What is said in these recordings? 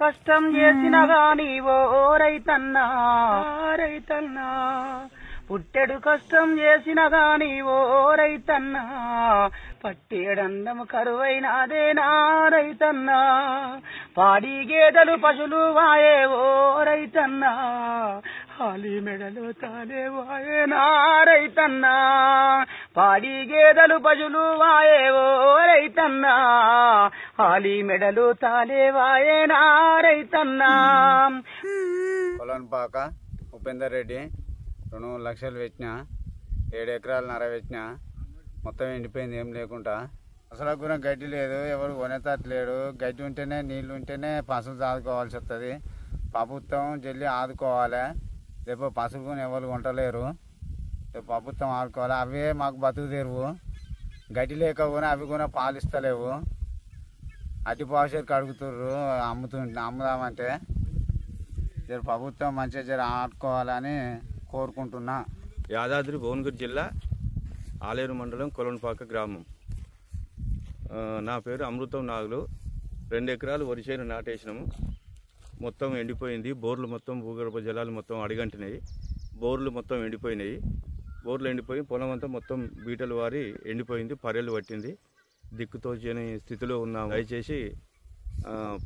కష్టం చేసిన గాని ఓ రైతన్నా రైతన్నా పుట్టెడు కష్టం చేసిన గాని ఓ రైతన్నా పట్టేడందం కరువైనాదేనా రైతన్నా పాడి గేదెలు పశులు వాయే ఓ రైతన్నా హాలి మెడలు తాలే వాయేనా రైతన్నా పాడి గేదెలు పశులు వాయే ఓ రైతన్నా హాలి మెడలు తాలే వాయేనా రైతన్నా. కొలన్పాక ఉపేందర్ రెడ్డి 2 లక్షలు పెట్టిన 7 ఎకరాలన్నర పెట్టిన మొత్తం ఎండిపోయింది ఏం లేకుండా. అసలు కూడా గడ్డి లేదు, ఎవరు కొనేతట్లేడు. గడ్డి ఉంటేనే నీళ్లు ఉంటేనే పశువులు ఆదుకోవాల్సి వస్తుంది. ప్రభుత్వం జల్లి ఆదుకోవాలి, రేపు పశువులు కూడా ఎవరు కొంటలేరు. రేపు ప్రభుత్వం ఆదుకోవాలి. అవే మాకు బతుకు తెరువు. గడ్డి లేక కూడా అవి కూడా పాలిస్తలేవు. అతి పావుషేరికి అడుగుతుర్రు అమ్ముదామంటే. జర ప్రభుత్వం మంచిగా జర ఆదుకోవాలని కోరుకుంటున్నా. యాదాద్రి భువనగిరి జిల్లా ఆలేరు మండలం కొలన్పాక గ్రామం. నా పేరు అమృతం నాగులు. 2 ఎకరాలు వరి చేను నాటేసినాము. మొత్తం ఎండిపోయింది. బోర్లు మొత్తం భూగర్భ జలాలు మొత్తం అడిగంటినాయి. బోర్లు మొత్తం ఎండిపోయినాయి. బోర్లు ఎండిపోయి పొలం అంతా మొత్తం బీటలు వారి ఎండిపోయింది. పర్రెలు పట్టింది. దిక్కుతోచని స్థితిలో ఉన్నాము. దయచేసి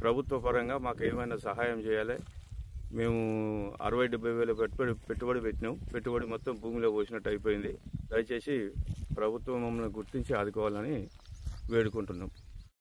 ప్రభుత్వ పరంగా మాకు ఏమైనా సహాయం చేయాలి. మేము 60-70 వేల పెట్టుబడి పెట్టినాం. పెట్టుబడి మొత్తం భూమిలో పోసినట్టు అయిపోయింది. దయచేసి ప్రభుత్వం మమ్మల్ని గుర్తించి ఆదుకోవాలని వేడుకుంటున్నాం.